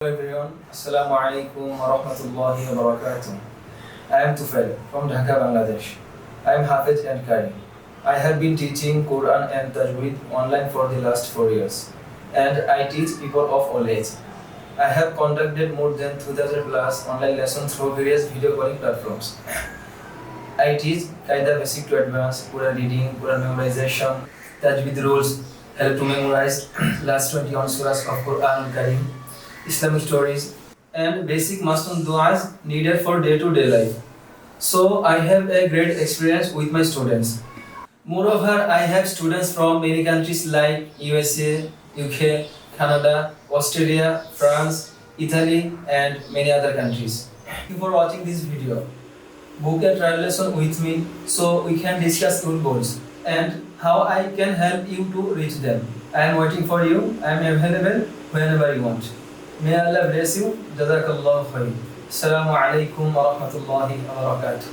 Hello everyone, Assalamu alaikum wa rahmatullahi wa barakatuh. I am Tufail from Dhaka, Bangladesh. I am Hafiz and Qari. I have been teaching Quran and Tajweed online for the last 4 years, and I teach people of all age. I have conducted more than 2000 plus online lessons through various video calling platforms. I teach Qaida basic to advanced, Quran reading, Quran memorization, Tajweed rules, help to memorize last 21 surahs of Quran Karim, Islamic stories, and basic Muslim du'as needed for day-to-day life. So I have a great experience with my students. Moreover, I have students from many countries like USA, UK, Canada, Australia, France, Italy, and many other countries. Thank you for watching this video. Book a trial lesson with me so we can discuss your goals and how I can help you to reach them. I am waiting for you. I am available whenever you want. May Allah bless you. Jazakallah khair. Assalamu alaikum wa rahmatullahi wa barakatuh.